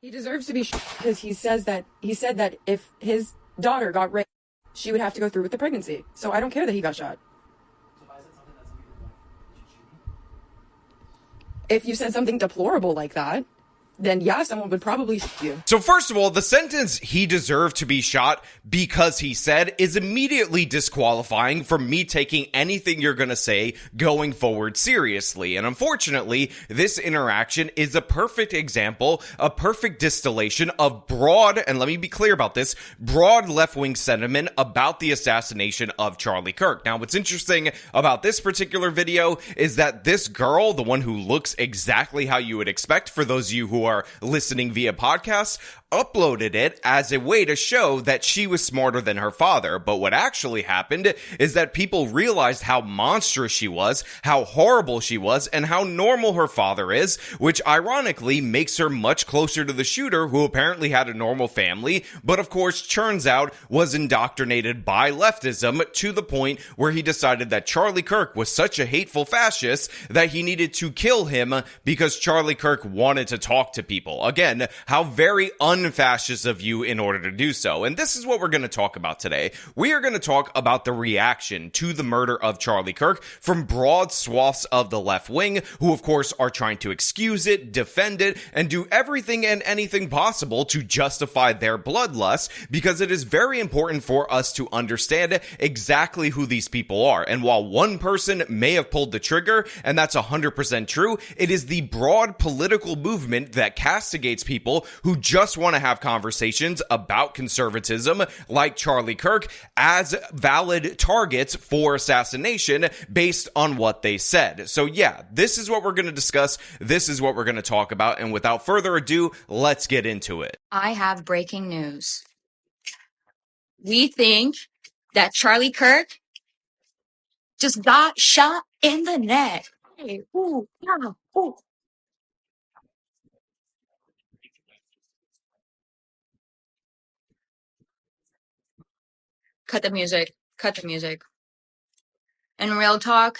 He deserves to be shot because he said that if his daughter got raped, she would have to go through with the pregnancy. So I don't care that he got shot. So why is it something that some people like, you should shoot me? If you said something deplorable like that, then yeah, someone would probably shoot you. So first of all, the sentence "he deserved to be shot because he said" is immediately disqualifying from me taking anything you're gonna say going forward seriously. And unfortunately, this interaction is a perfect example, a perfect distillation of broad, and let me be clear about this, broad left-wing sentiment about the assassination of Charlie Kirk. Now, what's interesting about this particular video is that this girl, the one who looks exactly how you would expect for those of you who are listening via podcasts, uploaded it as a way to show that she was smarter than her father. But what actually happened is that people realized how monstrous she was, how horrible she was, and how normal her father is, which ironically makes her much closer to the shooter, who apparently had a normal family, but of course turns out was indoctrinated by leftism to the point where he decided that Charlie Kirk was such a hateful fascist that he needed to kill him because Charlie Kirk wanted to talk to people. Again, how very unfascist of you in order to do so. And this is what we're going to talk about today. We are going to talk about the reaction to the murder of Charlie Kirk from broad swaths of the left wing, who of course are trying to excuse it, defend it, and do everything and anything possible to justify their bloodlust, because it is very important for us to understand exactly who these people are. And while one person may have pulled the trigger, and that's 100% true, it is the broad political movement that castigates people who just want to have conversations about conservatism, like Charlie Kirk, as valid targets for assassination based on what they said. So yeah, this is what we're going to discuss. This is what we're going to talk about. And without further ado, let's get into it. I have breaking news. We think that Charlie Kirk just got shot in the neck. Hey, ooh, yeah, ooh. Cut the music. Cut the music. In real talk,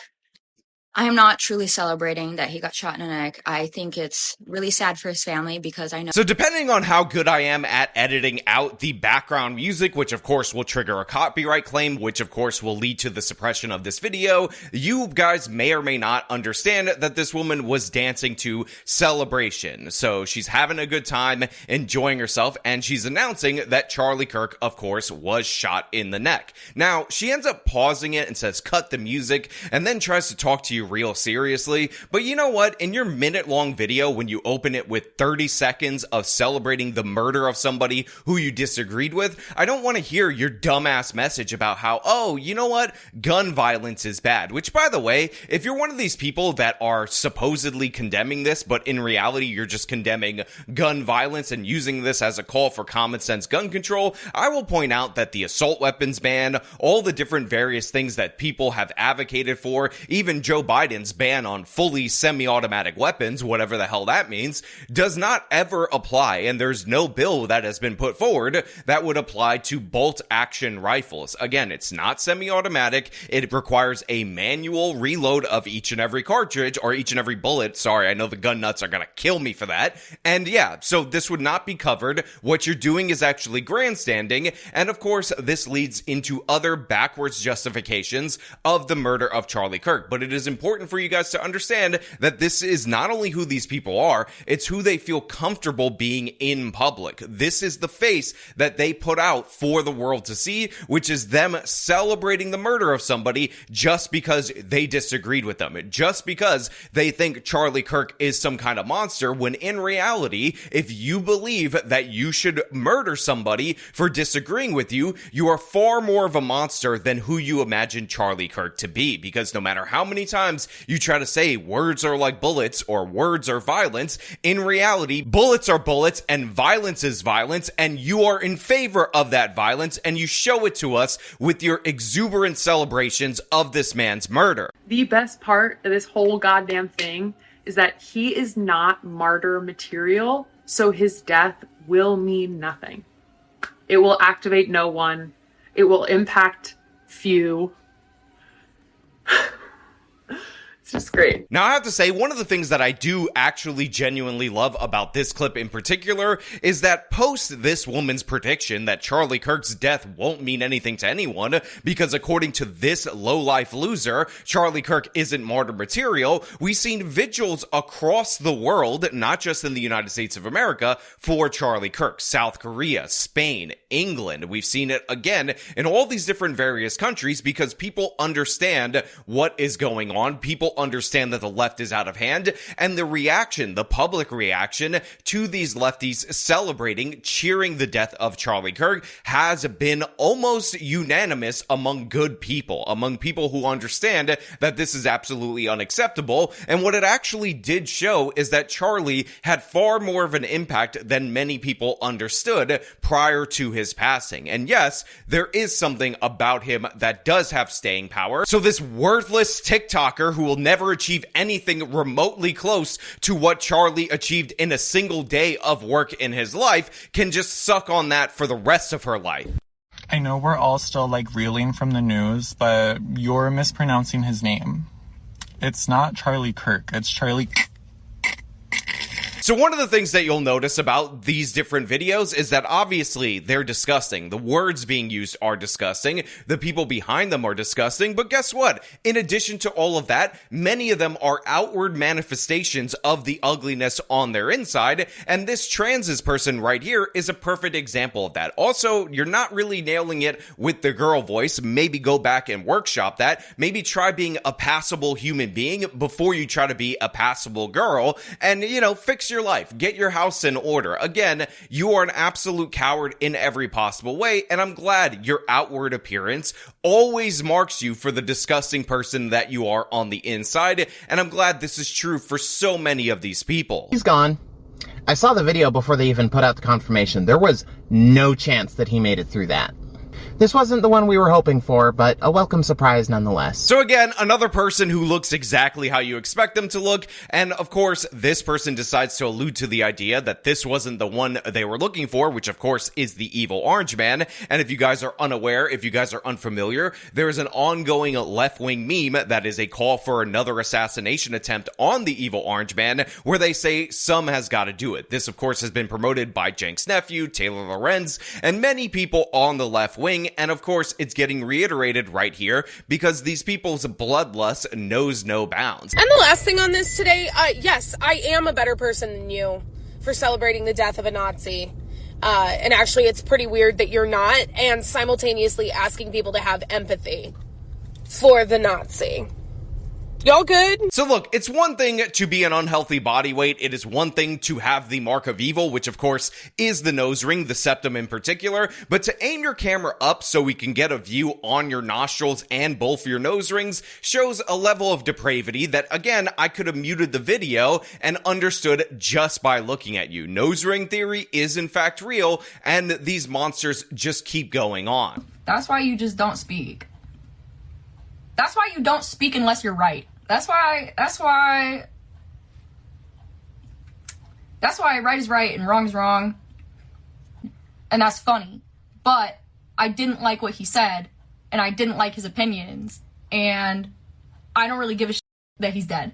I am not truly celebrating that he got shot in the neck. I think it's really sad for his family because I know. So depending on how good I am at editing out the background music, which of course will trigger a copyright claim, which of course will lead to the suppression of this video, you guys may or may not understand that this woman was dancing to Celebration. So she's having a good time, enjoying herself, and she's announcing that Charlie Kirk, of course, was shot in the neck. Now, she ends up pausing it and says, "Cut the music," and then tries to talk to you real seriously. But you know what? In your minute-long video, when you open it with 30 seconds of celebrating the murder of somebody who you disagreed with, I don't want to hear your dumbass message about how, oh, you know what? Gun violence is bad. Which, by the way, if you're one of these people that are supposedly condemning this, but in reality you're just condemning gun violence and using this as a call for common sense gun control, I will point out that the assault weapons ban, all the different various things that people have advocated for, even Joe Biden's ban on fully semi-automatic weapons, whatever the hell that means, does not ever apply, and there's no bill that has been put forward that would apply to bolt-action rifles. Again, it's not semi-automatic. It requires a manual reload of each and every cartridge, or each and every bullet. Sorry, I know the gun nuts are gonna kill me for that. And yeah, so this would not be covered. What you're doing is actually grandstanding, and of course, this leads into other backwards justifications of the murder of Charlie Kirk. But it is important for you guys to understand that this is not only who these people are, it's who they feel comfortable being in public. This is the face that they put out for the world to see, which is them celebrating the murder of somebody just because they disagreed with them, just because they think Charlie Kirk is some kind of monster, when in reality, if you believe that you should murder somebody for disagreeing with you, you are far more of a monster than who you imagine Charlie Kirk to be, because no matter how many times you try to say words are like bullets or words are violence, in reality, bullets are bullets and violence is violence, and you are in favor of that violence, and you show it to us with your exuberant celebrations of this man's murder. The best part of this whole goddamn thing is that he is not martyr material, so his death will mean nothing. It will activate no one. It will impact few. It's just great. Now, I have to say, one of the things that I do actually genuinely love about this clip in particular is that post this woman's prediction that Charlie Kirk's death won't mean anything to anyone, because according to this low-life loser, Charlie Kirk isn't martyr material, we've seen vigils across the world, not just in the United States of America, for Charlie Kirk. South Korea, Spain, England. We've seen it again in all these different various countries because people understand what is going on. People understand that the left is out of hand, and the reaction, the public reaction to these lefties celebrating, cheering the death of Charlie Kirk has been almost unanimous among good people, among people who understand that this is absolutely unacceptable. And what it actually did show is that Charlie had far more of an impact than many people understood prior to his passing. And yes, there is something about him that does have staying power. So this worthless TikToker who will never achieve anything remotely close to what Charlie achieved in a single day of work in his life can just suck on that for the rest of her life. I know we're all still reeling from the news, but you're mispronouncing his name. It's not Charlie Kirk, it's Charlie. So one of the things that you'll notice about these different videos is that obviously they're disgusting. The words being used are disgusting. The people behind them are disgusting. But guess what? In addition to all of that, many of them are outward manifestations of the ugliness on their inside. And this transes person right here is a perfect example of that. Also, you're not really nailing it with the girl voice. Maybe go back and workshop that. Maybe try being a passable human being before you try to be a passable girl. And, fix your life. Get your house in order. Again, you are an absolute coward in every possible way, and I'm glad your outward appearance always marks you for the disgusting person that you are on the inside, and I'm glad this is true for so many of these people. He's gone. I saw the video before they even put out the confirmation. There was no chance that he made it through that. This wasn't the one we were hoping for, but a welcome surprise nonetheless. So again, another person who looks exactly how you expect them to look, and of course, this person decides to allude to the idea that this wasn't the one they were looking for, which of course is the evil orange man. And if you guys are unaware, if you guys are unfamiliar, there is an ongoing left-wing meme that is a call for another assassination attempt on the evil orange man, where they say some has got to do it. This of course has been promoted by Cenk's nephew, Taylor Lorenz, and many people on the left wing. And of course, it's getting reiterated right here because these people's bloodlust knows no bounds. And the last thing on this today, yes, I am a better person than you for celebrating the death of a Nazi. And actually, it's pretty weird that you're not, and simultaneously asking people to have empathy for the Nazi. Y'all good? So look, it's one thing to be an unhealthy body weight. It is one thing to have the mark of evil, which of course is the nose ring, the septum in particular. But to aim your camera up so we can get a view on your nostrils and both your nose rings shows a level of depravity that, again, I could have muted the video and understood just by looking at you. Nose ring theory is in fact real, and these monsters just keep going on. That's why you just don't speak. That's why you don't speak unless you're right. That's why right is right and wrong is wrong. And that's funny. But I didn't like what he said, and I didn't like his opinions, and I don't really give a shit that he's dead.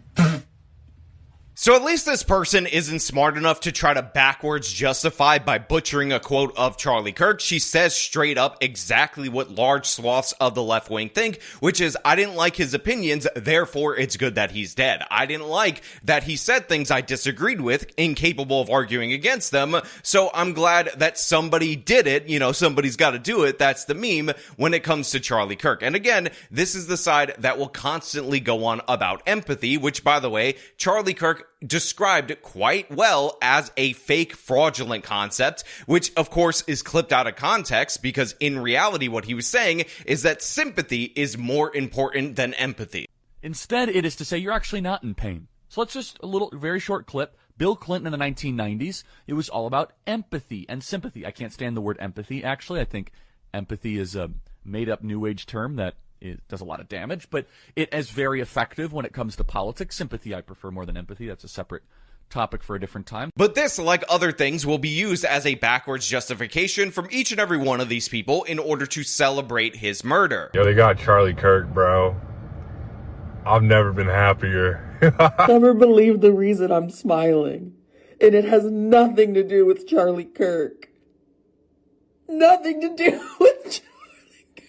So at least this person isn't smart enough to try to backwards justify by butchering a quote of Charlie Kirk. She says straight up exactly what large swaths of the left wing think, which is, I didn't like his opinions, therefore it's good that he's dead. I didn't like that he said things I disagreed with, incapable of arguing against them, so I'm glad that somebody did it. Somebody's got to do it. That's the meme when it comes to Charlie Kirk. And again, this is the side that will constantly go on about empathy, which, by the way, Charlie Kirk described quite well as a fake fraudulent concept, which of course is clipped out of context because in reality what he was saying is that sympathy is more important than empathy. Instead, it is to say you're actually not in pain. So let's just very short clip. Bill Clinton in the 1990s, it was all about empathy and sympathy. I can't stand the word empathy, actually. I think empathy is a made-up New Age term that it does a lot of damage, but it is very effective when it comes to politics. Sympathy I prefer more than empathy. That's a separate topic for a different time. But this, like other things, will be used as a backwards justification from each and every one of these people in order to celebrate his murder. Yo, they got Charlie Kirk, bro. I've never been happier. Never believe the reason I'm smiling. And it has nothing to do with Charlie Kirk. Nothing to do with Charlie Kirk.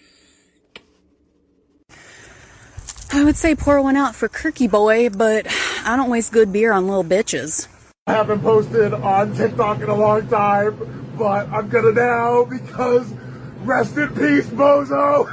I would say pour one out for Kirky Boy, but I don't waste good beer on little bitches. I haven't posted on TikTok in a long time, but I'm gonna now because rest in peace, Bozo!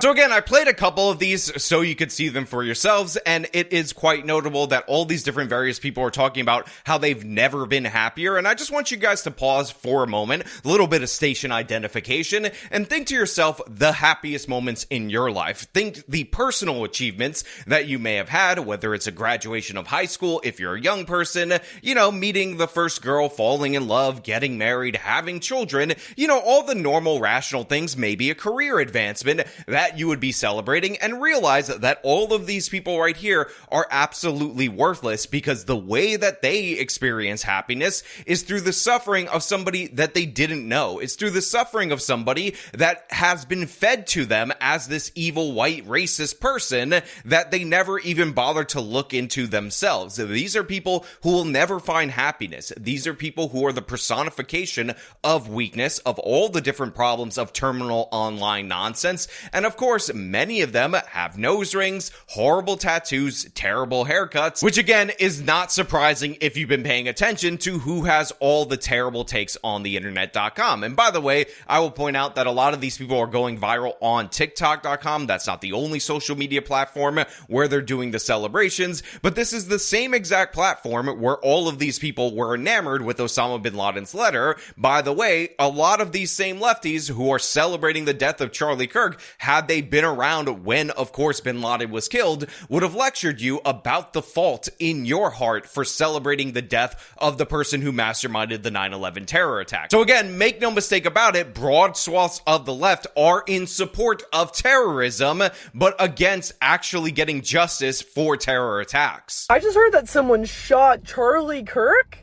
So again, I played a couple of these so you could see them for yourselves, and it is quite notable that all these different various people are talking about how they've never been happier, and I just want you guys to pause for a moment, a little bit of station identification, and think to yourself the happiest moments in your life. Think the personal achievements that you may have had, whether it's a graduation of high school, if you're a young person, you know, meeting the first girl, falling in love, getting married, having children, you know, all the normal rational things, maybe a career advancement that you would be celebrating, and realize that all of these people right here are absolutely worthless because the way that they experience happiness is through the suffering of somebody that they didn't know. It's through the suffering of somebody that has been fed to them as this evil white racist person that they never even bother to look into themselves. These are people who will never find happiness. These are people who are the personification of weakness, of all the different problems of terminal online nonsense, and of course, many of them have nose rings, horrible tattoos, terrible haircuts, which again is not surprising if you've been paying attention to who has all the terrible takes on the internet.com. And by the way, I will point out that a lot of these people are going viral on TikTok.com. That's not the only social media platform where they're doing the celebrations, but this is the same exact platform where all of these people were enamored with Osama bin Laden's letter. By the way, a lot of these same lefties who are celebrating the death of Charlie Kirk, had they been around when, of course, bin Laden was killed, would have lectured you about the fault in your heart for celebrating the death of the person who masterminded the 9/11 terror attack. So again, make no mistake about it, broad swaths of the left are in support of terrorism, but against actually getting justice for terror attacks. I just heard that someone shot Charlie Kirk?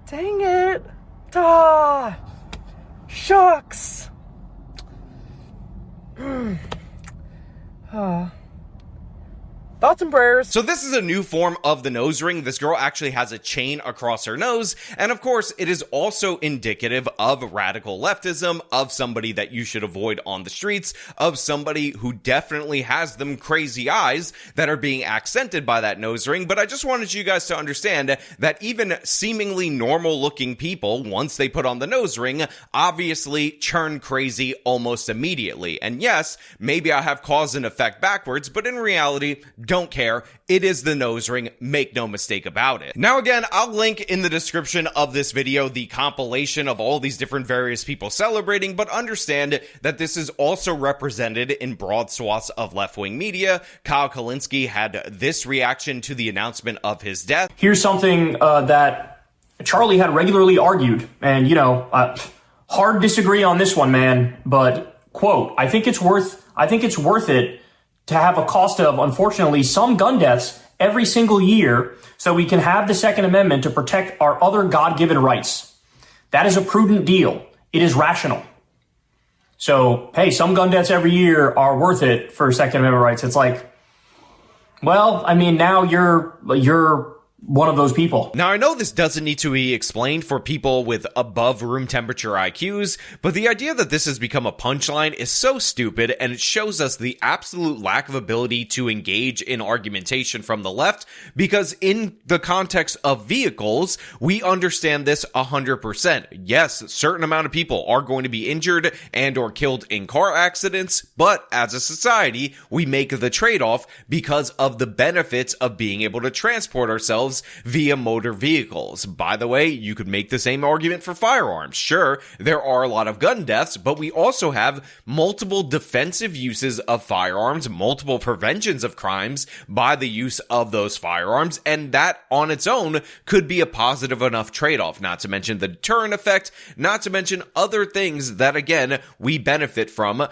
Dang it. Ah, shucks. Thoughts and prayers. So this is a new form of the nose ring. This girl actually has a chain across her nose. And of course, it is also indicative of radical leftism, of somebody that you should avoid on the streets, of somebody who definitely has them crazy eyes that are being accented by that nose ring. But I just wanted you guys to understand that even seemingly normal looking people, once they put on the nose ring, obviously turn crazy almost immediately. And yes, maybe I have cause and effect backwards, but in reality, don't care. It is the nose ring. Make no mistake about it. Now again, I'll link in the description of this video the compilation of all these different various people celebrating, but understand that this is also represented in broad swaths of left-wing media. Kyle Kalinske had this reaction to the announcement of his death. Here's something that Charlie had regularly argued, and hard disagree on this one, man, but quote, I think it's worth it to have a cost of, unfortunately, some gun deaths every single year so we can have the Second Amendment to protect our other God-given rights. That is a prudent deal. It is rational. So, hey, some gun deaths every year are worth it for Second Amendment rights. It's like, well, I mean, now you're one of those people. Now, I know this doesn't need to be explained for people with above room temperature IQs, but the idea that this has become a punchline is so stupid, and it shows us the absolute lack of ability to engage in argumentation from the left, because in the context of vehicles, we understand this 100%. Yes, a certain amount of people are going to be injured and or killed in car accidents, but as a society, we make the trade-off because of the benefits of being able to transport ourselves via motor vehicles. By the way, you could make the same argument for firearms. Sure, there are a lot of gun deaths, but we also have multiple defensive uses of firearms, multiple preventions of crimes by the use of those firearms, and that on its own could be a positive enough trade-off, not to mention the deterrent effect, not to mention other things that, again, we benefit from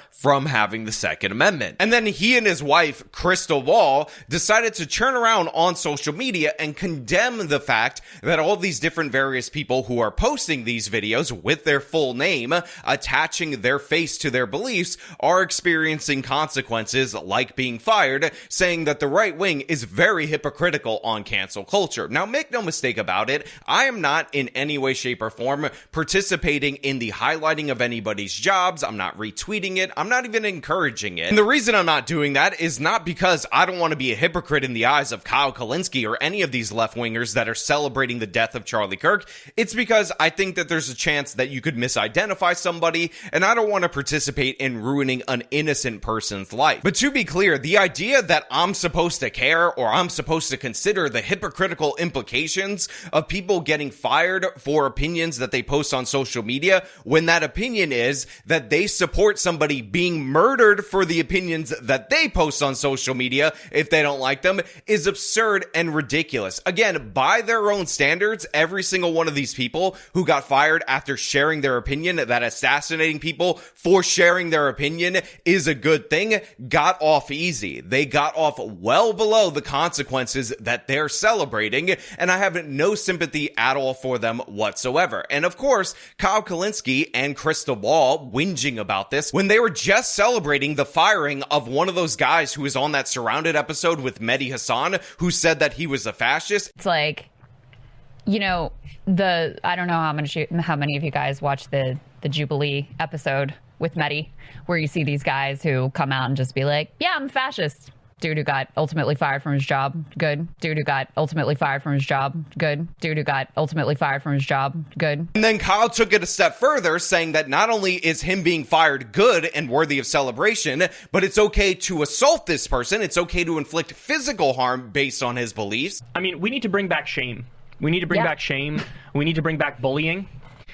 having the Second Amendment. And then he and his wife, Crystal Wall, decided to turn around on social media and condemn the fact that all these different various people who are posting these videos with their full name, attaching their face to their beliefs, are experiencing consequences like being fired, saying that the right wing is very hypocritical on cancel culture. Now, make no mistake about it, I am not in any way, shape, or form participating in the highlighting of anybody's jobs. I'm not retweeting it. I'm not even encouraging it. And the reason I'm not doing that is not because I don't want to be a hypocrite in the eyes of Kyle Kulinski or any of these left-wingers that are celebrating the death of Charlie Kirk. It's because I think that there's a chance that you could misidentify somebody, and I don't want to participate in ruining an innocent person's life. But to be clear, the idea that I'm supposed to care or I'm supposed to consider the hypocritical implications of people getting fired for opinions that they post on social media, when that opinion is that they support somebody being murdered for the opinions that they post on social media if they don't like them, is absurd and ridiculous. Again, by their own standards, every single one of these people who got fired after sharing their opinion that assassinating people for sharing their opinion is a good thing, got off easy. They got off well below the consequences that they're celebrating, and I have no sympathy at all for them whatsoever. And of course, Kyle Kulinski and Crystal Ball whinging about this when they were just celebrating the firing of one of those guys who was on that Surrounded episode with Mehdi Hassan, who said that he was a fascist. It's like, you know, I don't know how many of you guys watched the Jubilee episode with Mehdi, where you see these guys who come out and just be like, yeah, I'm a fascist. Dude who got ultimately fired from his job, good. Dude who got ultimately fired from his job, good. Dude who got ultimately fired from his job, good. And then Kyle took it a step further, saying that not only is him being fired good and worthy of celebration, but it's okay to assault this person. It's okay to inflict physical harm based on his beliefs. I mean, we need to bring back shame. We need to bring back shame. We need to bring back bullying.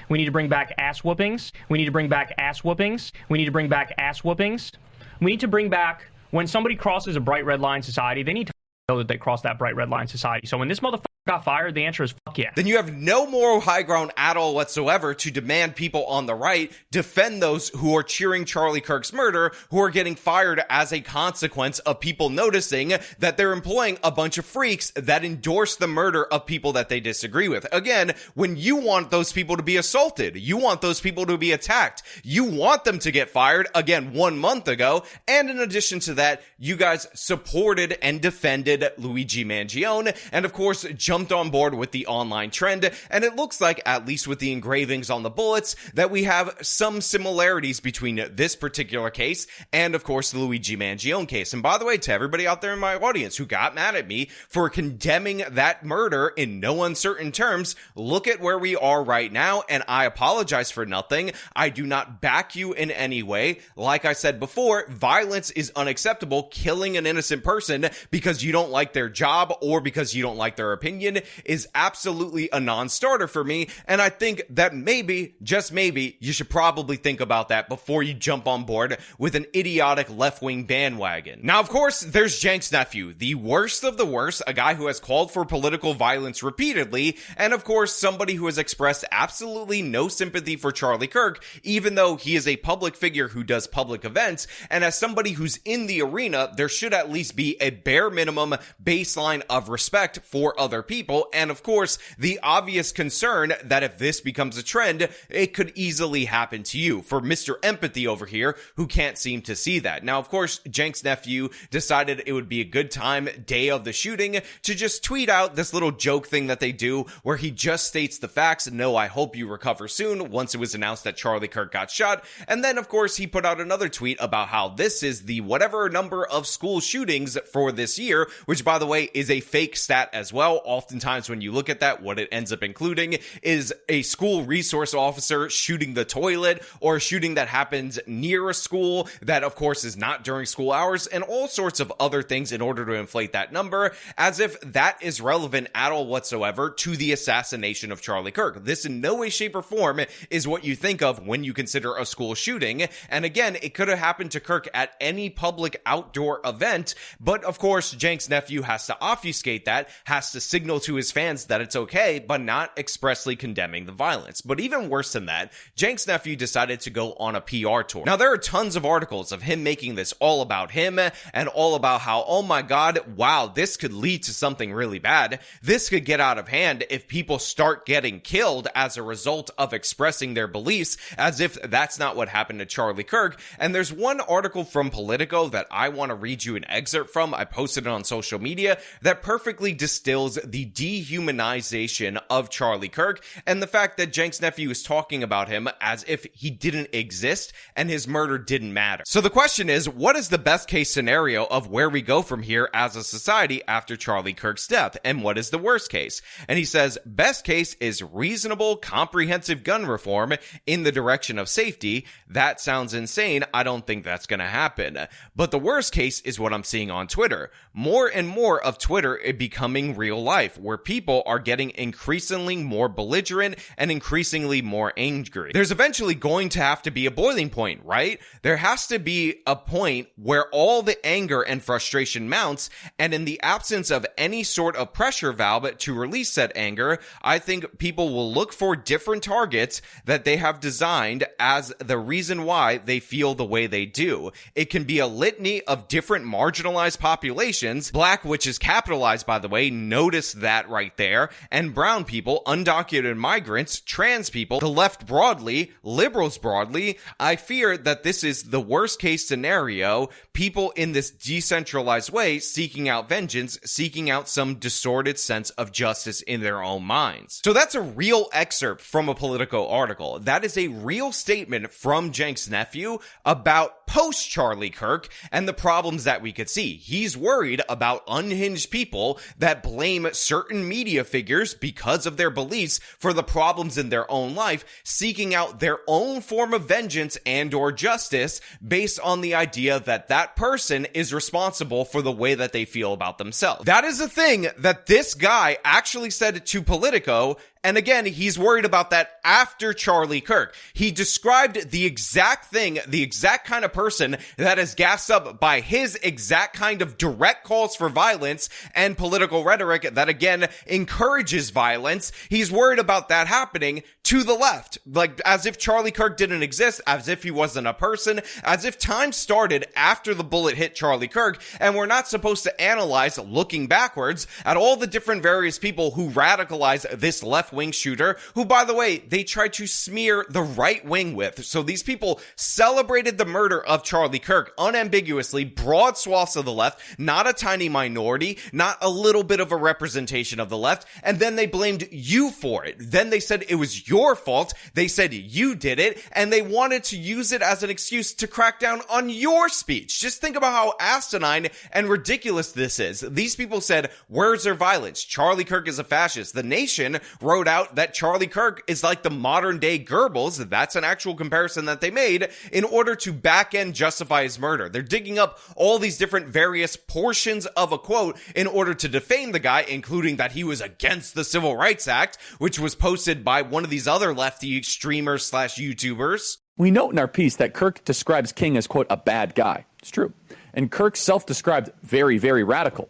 We need to bring back ass whoopings. We need to bring back ass whoopings. We need to bring back ass whoopings. We need to bring back, when somebody crosses a bright red line society, they need to know that they crossed that bright red line society. So when this motherfucker got fired, the answer is fuck yeah. Then you have no moral high ground at all whatsoever to demand people on the right defend those who are cheering Charlie Kirk's murder, who are getting fired as a consequence of people noticing that they're employing a bunch of freaks that endorse the murder of people that they disagree with. Again, when you want those people to be assaulted, you want those people to be attacked, you want them to get fired, again, 1 month ago, and in addition to that, you guys supported and defended Luigi Mangione, and of course, jumped on board with the online trend, and it looks like, at least with the engravings on the bullets, that we have some similarities between this particular case and, of course, the Luigi Mangione case. And by the way, to everybody out there in my audience who got mad at me for condemning that murder in no uncertain terms, look at where we are right now, and I apologize for nothing. I do not back you in any way. Like I said before, violence is unacceptable. Killing an innocent person because you don't like their job or because you don't like their opinion is absolutely a non-starter for me, and I think that maybe, just maybe, you should probably think about that before you jump on board with an idiotic left-wing bandwagon. Now, of course, there's Jenk's nephew, the worst of the worst, a guy who has called for political violence repeatedly, and of course, somebody who has expressed absolutely no sympathy for Charlie Kirk, even though he is a public figure who does public events, and as somebody who's in the arena, there should at least be a bare minimum baseline of respect for other people, and of course, the obvious concern that if this becomes a trend, it could easily happen to you, for Mr. Empathy over here, who can't seem to see that. Now, of course, Jenk's nephew decided it would be a good time, day of the shooting, to just tweet out this little joke thing that they do, where he just states the facts, no, I hope you recover soon, once it was announced that Charlie Kirk got shot, and then, of course, he put out another tweet about how this is the whatever number of school shootings for this year, which, by the way, is a fake stat as well. Oftentimes when you look at that, what it ends up including is a school resource officer shooting the toilet, or a shooting that happens near a school that, of course, is not during school hours, and all sorts of other things in order to inflate that number, as if that is relevant at all whatsoever to the assassination of Charlie Kirk. This in no way, shape, or form is what you think of when you consider a school shooting, and again, it could have happened to Kirk at any public outdoor event, but of course, Jenk's nephew has to obfuscate that, has to signal signal to his fans that it's okay, but not expressly condemning the violence. But even worse than that, Cenk's nephew decided to go on a PR tour. Now, there are tons of articles of him making this all about him and all about how, oh my god, wow, this could lead to something really bad. This could get out of hand if people start getting killed as a result of expressing their beliefs, as if that's not what happened to Charlie Kirk. And there's one article from Politico that I want to read you an excerpt from. I posted it on social media that perfectly distills the dehumanization of Charlie Kirk and the fact that Cenk's nephew is talking about him as if he didn't exist and his murder didn't matter. So the question is, what is the best case scenario of where we go from here as a society after Charlie Kirk's death? And what is the worst case? And he says, best case is reasonable, comprehensive gun reform in the direction of safety. That sounds insane. I don't think that's going to happen. But the worst case is what I'm seeing on Twitter. More and more of Twitter becoming real life, where people are getting increasingly more belligerent and increasingly more angry. There's eventually going to have to be a boiling point, right? There has to be a point where all the anger and frustration mounts, and in the absence of any sort of pressure valve to release that anger, I think people will look for different targets that they have designed as the reason why they feel the way they do. It can be a litany of different marginalized populations, black, which is capitalized, by the way, notice that right there, and brown people, undocumented migrants, trans people, the left broadly, liberals broadly. I fear that this is the worst case scenario, people in this decentralized way seeking out vengeance, seeking out some distorted sense of justice in their own minds. So that's a real excerpt from a Politico article. That is a real statement from Cenk's nephew about post Charlie Kirk and the problems that we could see. He's worried about unhinged people that blame certain media figures because of their beliefs for the problems in their own life, seeking out their own form of vengeance and or justice based on the idea that that person is responsible for the way that they feel about themselves. That is a thing that this guy actually said to Politico. And again, he's worried about that after Charlie Kirk. He described the exact thing, the exact kind of person that is gassed up by his exact kind of direct calls for violence and political rhetoric that, again, encourages violence. He's worried about that happening to the left, like as if Charlie Kirk didn't exist, as if he wasn't a person, as if time started after the bullet hit Charlie Kirk, and we're not supposed to analyze, looking backwards, at all the different various people who radicalize this left-wing shooter, who, by the way, they tried to smear the right wing with. So these people celebrated the murder of Charlie Kirk unambiguously, broad swaths of the left, not a tiny minority, not a little bit of a representation of the left, and then they blamed you for it. Then they said it was your fault. They said you did it, and they wanted to use it as an excuse to crack down on your speech. Just think about how asinine and ridiculous this is. These people said, where's their violence? Charlie Kirk is a fascist. The Nation wrote out that Charlie Kirk is like the modern day Goebbels. That's an actual comparison that they made in order to back end justify his murder. They're digging up all these different various portions of a quote in order to defame the guy, including that he was against the Civil Rights Act, which was posted by one of these other lefty streamers slash YouTubers. We note in our piece that Kirk describes King as, quote, a bad guy. It's true. And Kirk self-described very, very radical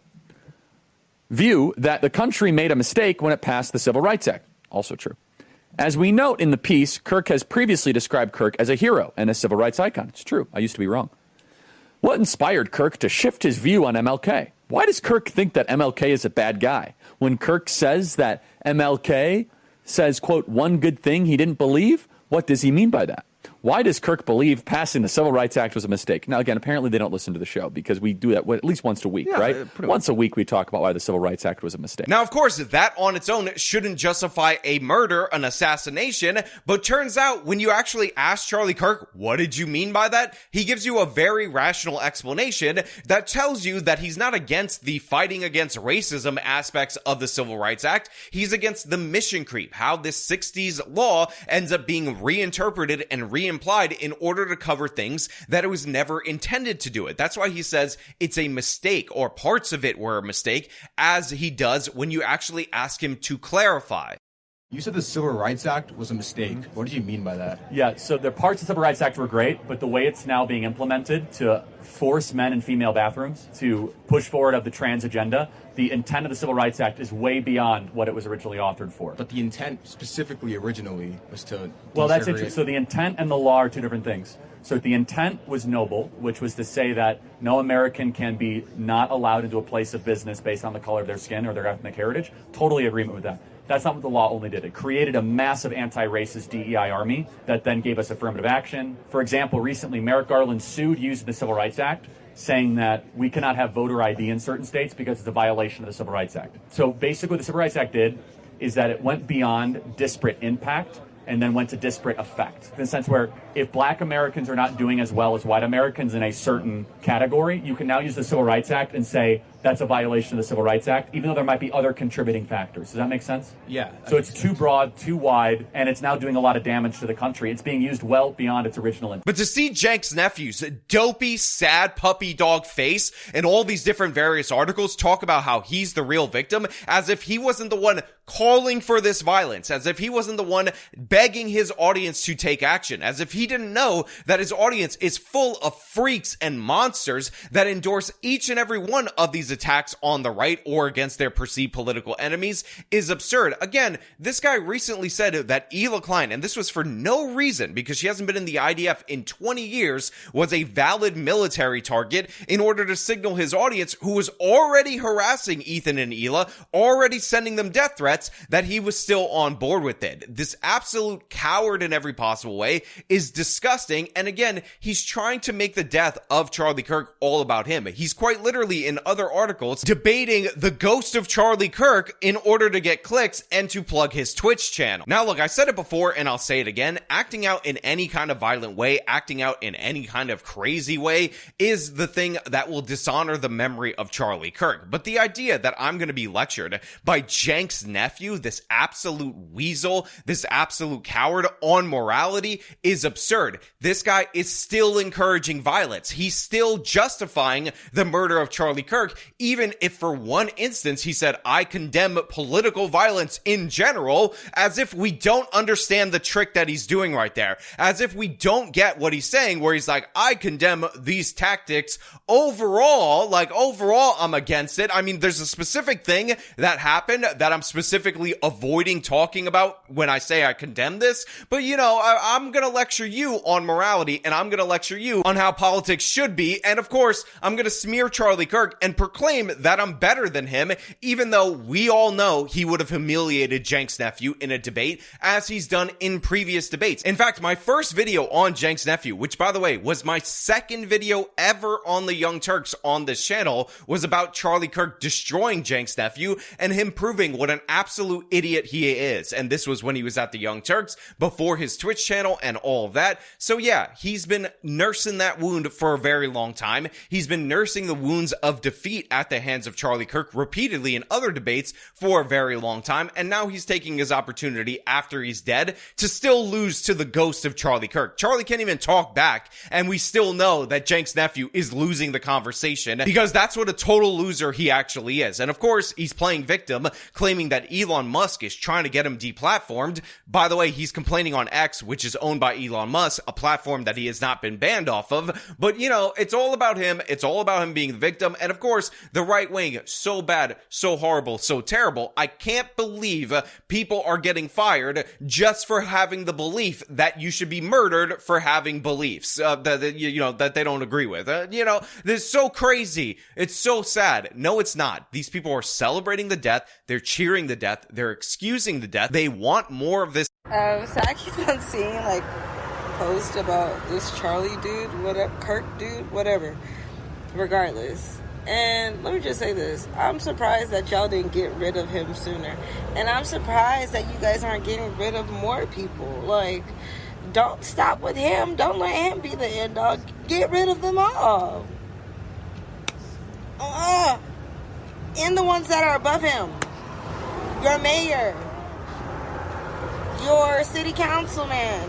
view that the country made a mistake when it passed the Civil Rights Act. Also true. As we note in the piece, Kirk has previously described Kirk as a hero and a civil rights icon. It's true. I used to be wrong. What inspired Kirk to shift his view on MLK? Why does Kirk think that MLK is a bad guy? When Kirk says that MLK says, quote, one good thing he didn't believe, what does he mean by that? Why does Kirk believe passing the Civil Rights Act was a mistake? Now, again, apparently they don't listen to the show because we do that at least once a week, right? Once a week we talk about why the Civil Rights Act was a mistake. Now, of course, that on its own shouldn't justify a murder, an assassination, but turns out when you actually ask Charlie Kirk, what did you mean by that? He gives you a very rational explanation that tells you that he's not against the fighting against racism aspects of the Civil Rights Act. He's against the mission creep, how this 60s law ends up being reinterpreted and reimplied in order to cover things that it was never intended to do it. That's why he says it's a mistake, or parts of it were a mistake, as he does when you actually ask him to clarify. You said the Civil Rights Act was a mistake. What did you mean by that? Yeah, so the parts of the Civil Rights Act were great, but the way it's now being implemented to force men in female bathrooms to push forward of the trans agenda, the intent of the Civil Rights Act is way beyond what it was originally authored for. But the intent specifically originally was to... Well, that's interesting. So the intent and the law are two different things. So the intent was noble, which was to say that no American can be not allowed into a place of business based on the color of their skin or their ethnic heritage. Totally agreement with that. That's not what the law only did. It created a massive anti-racist DEI army that then gave us affirmative action. For example, recently, Merrick Garland sued using the Civil Rights Act, saying that we cannot have voter ID in certain states because it's a violation of the Civil Rights Act. So basically what the Civil Rights Act did is that it went beyond disparate impact and then went to disparate effect. In the sense where if black Americans are not doing as well as white Americans in a certain category, you can now use the Civil Rights Act and say that's a violation of the Civil Rights Act, even though there might be other contributing factors. Does that make sense? Yeah. So it's too broad, too wide, and it's now doing a lot of damage to the country. It's being used well beyond its original intent. But to see Cenk's nephew's dopey, sad puppy dog face in all these different various articles talk about how he's the real victim, as if he wasn't the one calling for this violence, as if he wasn't the one begging his audience to take action, as if he didn't know that his audience is full of freaks and monsters that endorse each and every one of these attacks on the right or against their perceived political enemies, is absurd. Again, this guy recently said that Ela Klein, and this was for no reason because she hasn't been in the IDF in 20 years, was a valid military target in order to signal his audience, who was already harassing Ethan and Ela, already sending them death threats, that he was still on board with it. This absolute coward in every possible way is disgusting. And again, he's trying to make the death of Charlie Kirk all about him. He's quite literally in other articles debating the ghost of Charlie Kirk in order to get clicks and to plug his Twitch channel. Now look, I said it before and I'll say it again, acting out in any kind of violent way, acting out in any kind of crazy way is the thing that will dishonor the memory of Charlie Kirk. But the idea that I'm going to be lectured by Cenk's nephew, this absolute weasel, this absolute coward on morality is absurd. This guy is still encouraging violence. He's still justifying the murder of Charlie Kirk, even if for one instance he said, I condemn political violence in general, as if we don't understand the trick that he's doing right there. As if we don't get what he's saying, where he's like, I condemn these tactics overall, like overall I'm against it. I mean, there's a specific thing that happened that I'm specifically avoiding talking about when I say I condemn this, but you know, I'm gonna lecture you on morality, and I'm gonna lecture you on how politics should be, and of course, I'm gonna smear Charlie Kirk and proclaim that I'm better than him, even though we all know he would have humiliated Cenk's nephew in a debate, as he's done in previous debates. In fact, my first video on Cenk's nephew, which by the way, was my second video ever on the Young Turks on this channel, was about Charlie Kirk destroying Cenk's nephew and him proving what an absolute idiot he is. And this was when he was at the Young Turks, before his Twitch channel and all of that. So yeah, he's been nursing that wound for a very long time. He's been nursing the wounds of defeat at the hands of Charlie Kirk repeatedly in other debates for a very long time. And now he's taking his opportunity after he's dead to still lose to the ghost of Charlie Kirk. Charlie can't even talk back, and we still know that Cenk's nephew is losing the conversation because that's what a total loser he actually is. And of course, he's playing victim, claiming that Elon Musk is trying to get him deplatformed. By the way, he's complaining on X, which is owned by Elon Musk, a platform that he has not been banned off of. But you know, it's all about him. It's all about him being the victim. And of course, the right wing, so bad, so horrible, so terrible. I can't believe people are getting fired just for having the belief that you should be murdered for having beliefs that they don't agree with. This is so crazy. It's so sad. No, it's not. These people are celebrating the death. They're cheering the death. They're excusing the death. They want more of this. So I keep on seeing like posts about this Charlie dude, whatever, Kirk dude, whatever, regardless. And let me just say this. I'm surprised that y'all didn't get rid of him sooner. And I'm surprised that you guys aren't getting rid of more people. Like, don't stop with him. Don't let him be the end dog. Get rid of them all. And the ones that are above him. Your mayor. Your city councilman.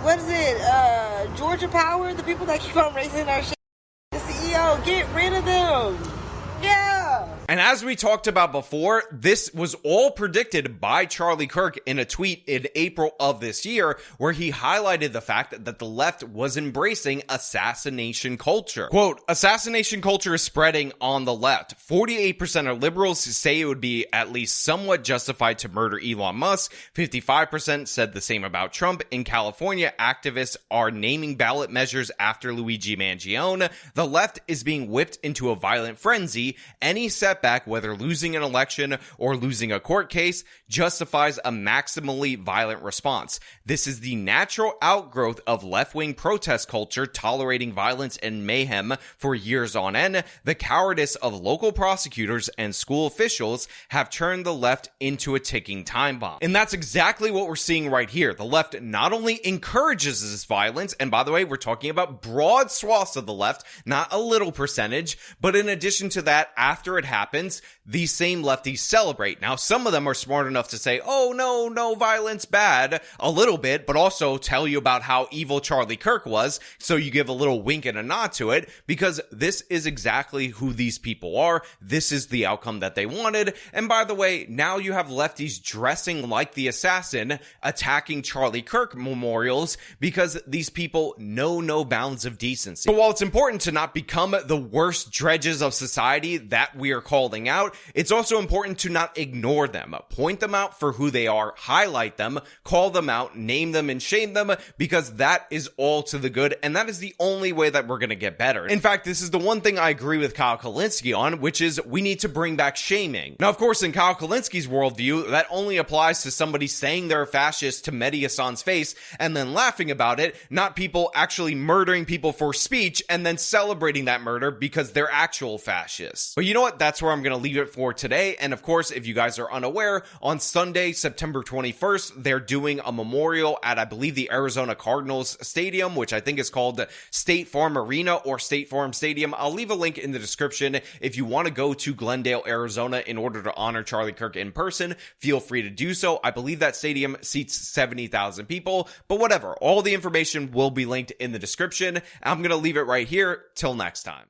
What is it? Georgia Power? The people that keep on raising our shit. The CEO. Get rid of them. Yeah. And as we talked about before, this was all predicted by Charlie Kirk in a tweet in April of this year, where he highlighted the fact that the left was embracing assassination culture. Quote, assassination culture is spreading on the left. 48% of liberals say it would be at least somewhat justified to murder Elon Musk. 55% said the same about Trump. In California, activists are naming ballot measures after Luigi Mangione. The left is being whipped into a violent frenzy. Any setback, whether losing an election or losing a court case, justifies a maximally violent response. This is the natural outgrowth of left-wing protest culture tolerating violence and mayhem for years on end. The cowardice of local prosecutors and school officials have turned the left into a ticking time bomb. And that's exactly what we're seeing right here. The left not only encourages this violence, and by the way, we're talking about broad swaths of the left, not a little percentage, but in addition to that, after it happens, these same lefties celebrate. Now, some of them are smart enough to say, oh, no violence, bad, a little bit, but also tell you about how evil Charlie Kirk was, so you give a little wink and a nod to it, because this is exactly who these people are. This is the outcome that they wanted. And by the way, now you have lefties dressing like the assassin, attacking Charlie Kirk memorials, because these people know no bounds of decency. But while it's important to not become the worst dredges of society that we are calling out, it's also important to not ignore them. Point them out for who they are, highlight them, call them out, name them and shame them, because that is all to the good, and that is the only way that we're going to get better. In fact, this is the one thing I agree with Kyle Kulinski on, which is we need to bring back shaming. Now, of course, in Kyle Kulinski's worldview, that only applies to somebody saying they're a fascist to Mehdi Hassan's face and then laughing about it, not people actually murdering people for speech and then celebrating that murder because they're actual fascists. But you know what? That's where I'm going to leave it for today. And of course, if you guys are unaware, on Sunday, September 21st, they're doing a memorial at, I believe, the Arizona Cardinals Stadium, which I think is called State Farm Arena or State Farm Stadium. I'll leave a link in the description. If you want to go to Glendale, Arizona in order to honor Charlie Kirk in person, feel free to do so. I believe that stadium seats 70,000 people, but whatever. All the information will be linked in the description. I'm going to leave it right here. Till next time.